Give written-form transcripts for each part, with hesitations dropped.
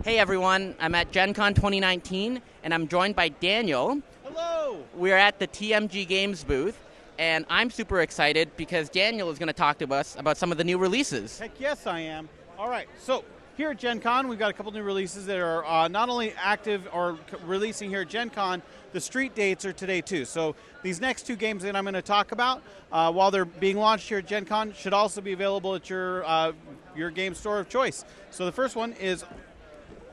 Hey everyone, I'm at Gen Con 2019 and I'm joined by Daniel. Hello! We're at the TMG Games booth and I'm super excited because Daniel is going to talk to us about some of the new releases. Heck yes, I am. All right, so here at Gen Con, we've got a couple new releases that are not only active or releasing here at Gen Con, the street dates are today too. So these next two games that I'm going to talk about, while they're being launched here at Gen Con, should also be available at your game store of choice. So the first one is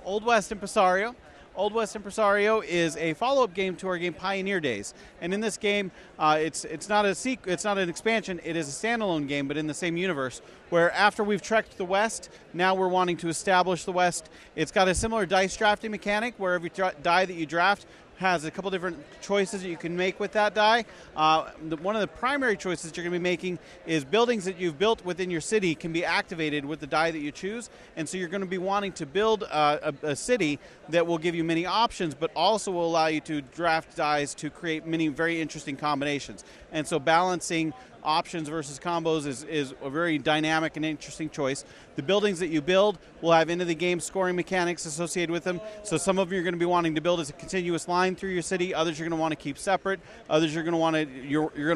Old West Impresario. Old West Impresario is a follow-up game to our game Pioneer Days, and in this game, it's not an expansion. It is a standalone game, but in the same universe. Where after we've trekked the West, now we're wanting to establish the West. It's got a similar dice drafting mechanic, where every die that you draft has a couple different choices that you can make with that die. One of the primary choices you're going to be making is buildings that you've built within your city can be activated with the die that you choose, and so you're going to be wanting to build a city that will give you many options, but also will allow you to draft dies to create many very interesting combinations. And so balancing options versus combos is a very dynamic and interesting choice. The buildings that you build will have into-the-game scoring mechanics associated with them. So some of them you're going to be wanting to build as a continuous line through your city. Others you're going to want to keep separate. Others you're going to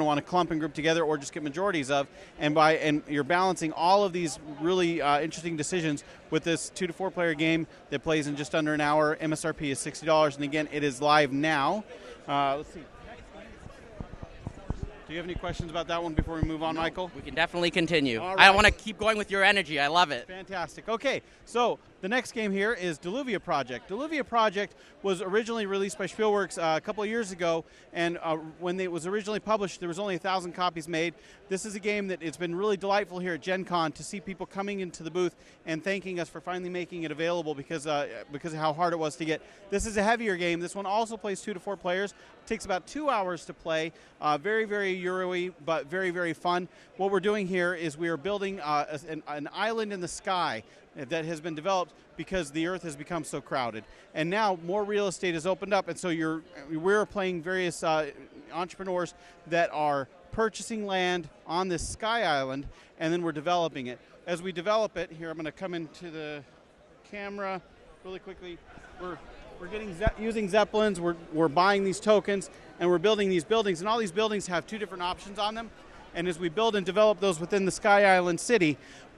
want to clump and group together, or just get majorities of. And you're balancing all of these really interesting decisions with this 2 to 4 player game that plays in just under an hour. MSRP is $60, and again, it is live now. Let's see. Do you have any questions about that one before we move on, Michael? We can definitely continue. All right. I want to keep going with your energy. I love it. Fantastic. Okay, so the next game here is Delluvia Project. Delluvia Project was originally released by Spielworks a couple of years ago, and when it was originally published, there was only 1,000 copies made. This is a game that it's been really delightful here at Gen Con to see people coming into the booth and thanking us for finally making it available because of how hard it was to get. This is a heavier game. This one also plays 2 to 4 players. It takes about 2 hours to play. Very, very Euro-y, but very, very fun. What we're doing here is we are building an island in the sky that has been developed because the Earth has become so crowded. And now more real estate has opened up, and so we're playing various entrepreneurs that are purchasing land on this sky island, and then we're developing it. As we develop it, here I'm going to come into the camera really quickly. We're using Zeppelins, we're buying these tokens, and we're building these buildings, and all these buildings have 2 different options on them. And as we build and develop those within the Sky Island city,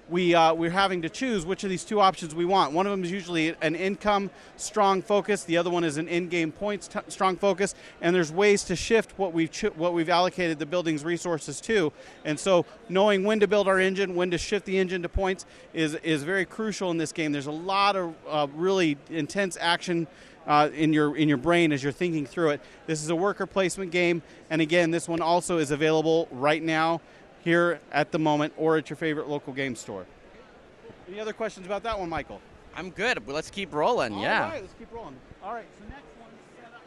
we're having to choose which of these 2 options we want. One of them is usually an income strong focus. The other one is an in-game points strong focus. And there's ways to shift what we've allocated the building's resources to. And so knowing when to build our engine, when to shift the engine to points is very crucial in this game. There's a lot of really intense action in your brain as you're thinking through it. This is a worker placement game, and again, this one also is available right now here at the moment or at your favorite local game store. Any other questions about that one, Michael? I'm good. Well, let's keep rolling. All right, let's keep rolling. All right, so next one set up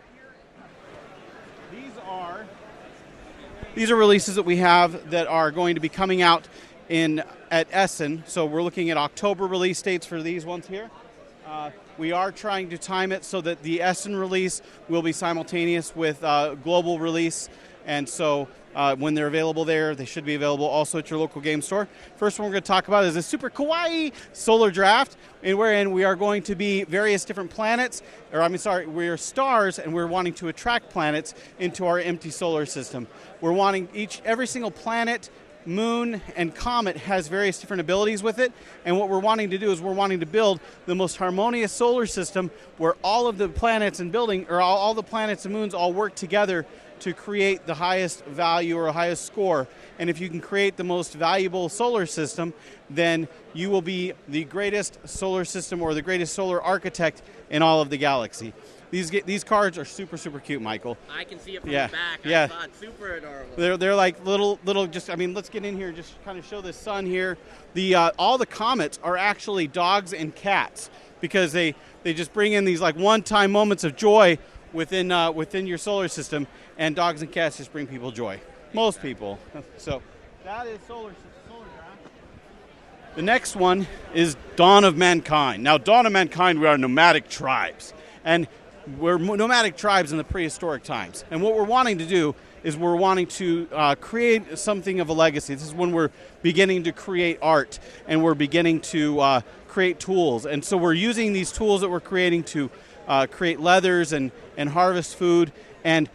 here. These are releases that we have that are going to be coming out at Essen. So we're looking at October release dates for these ones here. We are trying to time it so that the Essen release will be simultaneous with global release, and so when they're available there, they should be available also at your local game store. First one we're going to talk about is a Superkawaii solar draft, wherein we are going to be various different planets, we are stars, and we're wanting to attract planets into our empty solar system. We're wanting every single planet, moon, and comet has various different abilities with it, and what we're wanting to do is we're wanting to build the most harmonious solar system where all of the planets and all the planets and moons all work together to create the highest value or highest score. And if you can create the most valuable solar system, then you will be the greatest solar system or the greatest solar architect in all of the galaxy. These cards are super, super cute, Michael. I can see it from the back. Yeah. I thought super adorable. They're like little. Let's get in here. Just kind of show the sun here. All the comets are actually dogs and cats because they just bring in these like one-time moments of joy within your solar system, and dogs and cats just bring people joy. Most people. So that is solar draft. The next one is Dawn of Mankind. Now, Dawn of Mankind, we are nomadic tribes, and we're nomadic tribes in the prehistoric times. And what we're wanting to do is we're wanting to create something of a legacy. This is when we're beginning to create art, and we're beginning to create tools. And so we're using these tools that we're creating to create leathers and harvest food. And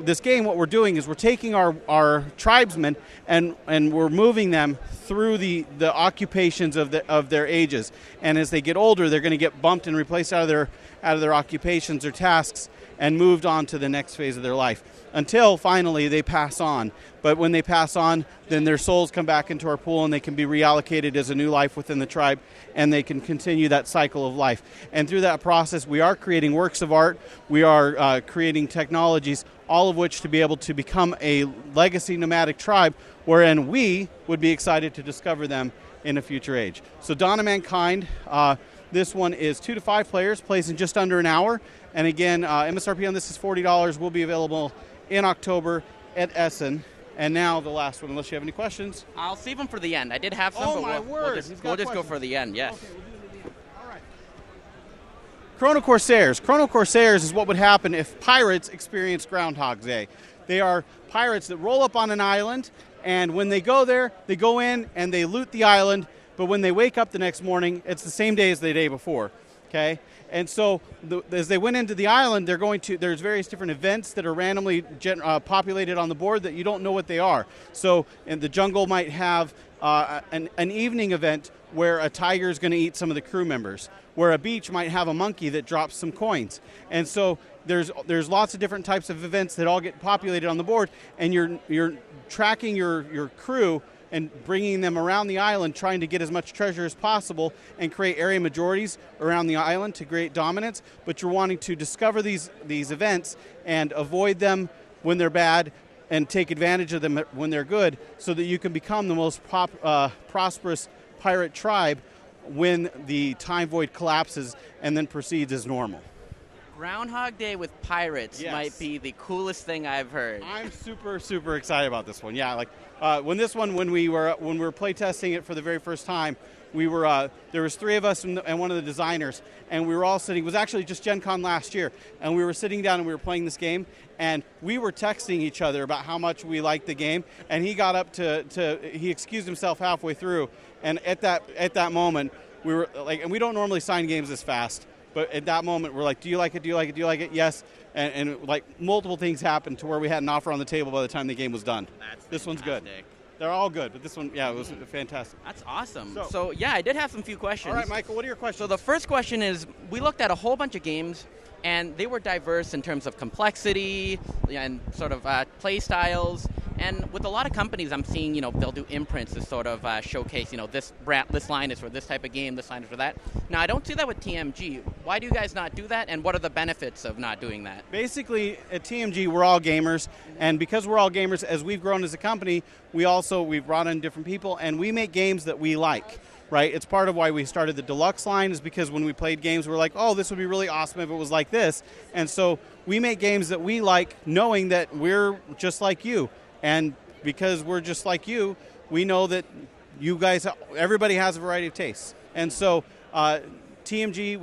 this game, what we're doing is we're taking our tribesmen and we're moving them through the occupations of their ages. And as they get older, they're going to get bumped and replaced out of their occupations or tasks and moved on to the next phase of their life until finally they pass on. But when they pass on, then their souls come back into our pool and they can be reallocated as a new life within the tribe, and they can continue that cycle of life. And through that process, we are creating works of art, we are creating technologies, all of which to be able to become a legacy nomadic tribe, wherein we would be excited to discover them in a future age. So Dawn of Mankind, this one is 2 to 5 players, plays in just under an hour. And again, MSRP on this is $40, will be available in October at Essen. And now the last one, unless you have any questions. I'll save them for the end. I did have some, Oh but my word! we'll just go for the end, yes. Okay, we'll do it at the end. All right. Chrono Corsairs. Chrono Corsairs is what would happen if pirates experienced Groundhog Day. They are pirates that roll up on an island, and when they go there, they go in and they loot the island, but when they wake up the next morning, it's the same day as the day before. Okay? And so as they went into the island, there's various different events that are randomly populated on the board that you don't know what they are. So in the jungle might have an evening event where a tiger is going to eat some of the crew members, where a beach might have a monkey that drops some coins. And so there's lots of different types of events that all get populated on the board, and you're tracking your crew and bringing them around the island, trying to get as much treasure as possible and create area majorities around the island to create dominance. But you're wanting to discover these events and avoid them when they're bad and take advantage of them when they're good, so that you can become the most prosperous pirate tribe when the time void collapses and then proceeds as normal. Groundhog Day with pirates might be the coolest thing I've heard. I'm super excited about this one. Yeah, like when we were playtesting it for the very first time, there was 3 of us and one of the designers, and we were all sitting. It was actually just Gen Con last year, and we were sitting down and we were playing this game, and we were texting each other about how much we liked the game. And he got up he excused himself halfway through, and at that moment we were like, and we don't normally sign games this fast. But at that moment, we're like, do you like it? Do you like it? Do you like it? Yes. And like multiple things happened to where we had an offer on the table by the time the game was done. This one's good. They're all good, but this one, it was fantastic. That's awesome. So yeah, I did have some few questions. All right, Michael, what are your questions? So the first question is, we looked at a whole bunch of games, and they were diverse in terms of complexity and sort of play styles. And with a lot of companies, I'm seeing, they'll do imprints to sort of showcase, this line is for this type of game, this line is for that. Now, I don't see that with TMG. Why do you guys not do that, and what are the benefits of not doing that? Basically, at TMG, we're all gamers, and because we're all gamers, as we've grown as a company, we've brought in different people, and we make games that we like. Right, it's part of why we started the deluxe line, is because when we played games, we're like, oh, this would be really awesome if it was like this. And so we make games that we like, knowing that we're just like you. And because we're just like you, we know that you guys, everybody has a variety of tastes. And so TMG,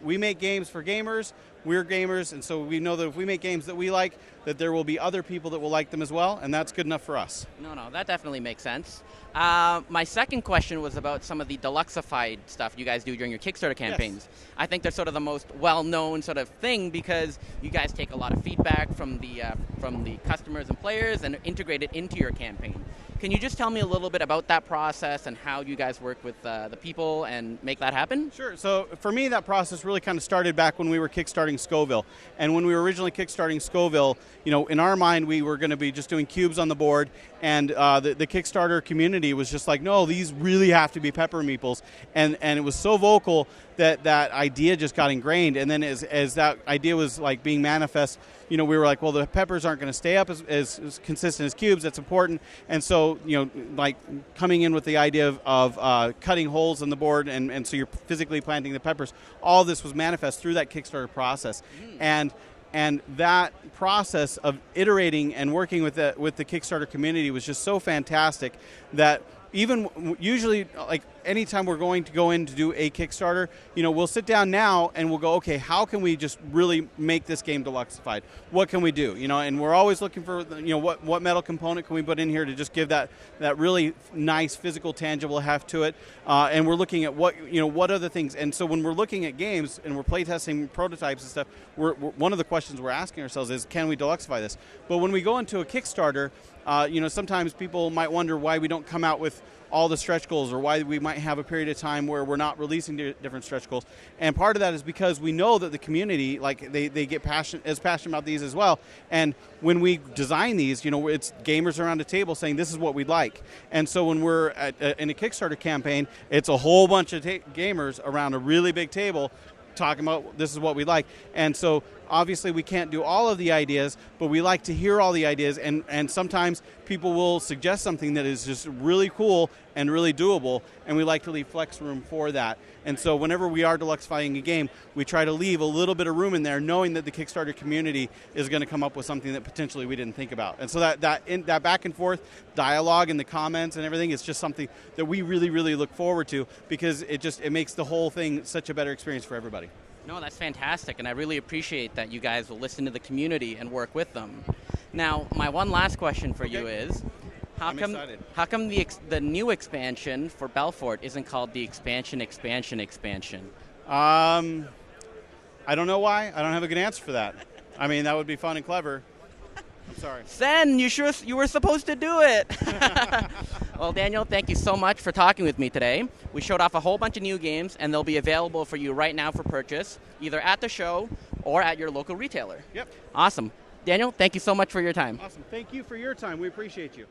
we make games for gamers. We're gamers, and so we know that if we make games that we like, that there will be other people that will like them as well, and that's good enough for us. No, that definitely makes sense. My second question was about some of the deluxeified stuff you guys do during your Kickstarter campaigns. Yes. I think they're sort of the most well-known sort of thing, because you guys take a lot of feedback from the customers and players and integrate it into your campaign. Can you just tell me a little bit about that process and how you guys work with the people and make that happen? Sure. So for me, that process really kind of started back when we were kickstarting Scoville. And when we were originally kickstarting Scoville, in our mind, we were going to be just doing cubes on the board. And the Kickstarter community was just like, no, these really have to be pepper meeples. And it was so vocal that idea just got ingrained. And then as that idea was like being manifest, we were like, well, the peppers aren't going to stay up as consistent as cubes. That's important. And so, like coming in with the idea of cutting holes in the board, and so you're physically planting the peppers, all this was manifest through that Kickstarter process. And that process of iterating and working with the Kickstarter community was just so fantastic that even usually, like anytime we're going to go in to do a Kickstarter, we'll sit down now and we'll go, okay, how can we just really make this game deluxeified? What can we do? And we're always looking for, what metal component can we put in here to just give that really nice physical, tangible heft to it. And we're looking at what other things. And so when we're looking at games and we're playtesting prototypes and stuff, one of the questions we're asking ourselves is, can we deluxeify this? But when we go into a Kickstarter, sometimes people might wonder why we don't come out with all the stretch goals, or why we might have a period of time where we're not releasing different stretch goals. And part of that is because we know that the community, they get passionate about these as well. And when we design these, it's gamers around a table saying this is what we'd like. And so when we're in a Kickstarter campaign, it's a whole bunch of gamers around a really big table talking about this is what we like. And so obviously we can't do all of the ideas, but we like to hear all the ideas, and sometimes people will suggest something that is just really cool and really doable, and we like to leave flex room for that. And so whenever we are deluxeifying a game, we try to leave a little bit of room in there, knowing that the Kickstarter community is going to come up with something that potentially we didn't think about. And so that back and forth dialogue in the comments and everything is just something that we really, really look forward to, because it makes the whole thing such a better experience for everybody. No, that's fantastic, and I really appreciate that you guys will listen to the community and work with them. Now, my one last question for you is, how come the new expansion for Belfort isn't called the expansion? I don't know why. I don't have a good answer for that. I mean, that would be fun and clever. I'm sorry. Sen, you were supposed to do it. Well, Daniel, thank you so much for talking with me today. We showed off a whole bunch of new games, and they'll be available for you right now for purchase, either at the show or at your local retailer. Yep. Awesome. Daniel, thank you so much for your time. Awesome. Thank you for your time. We appreciate you.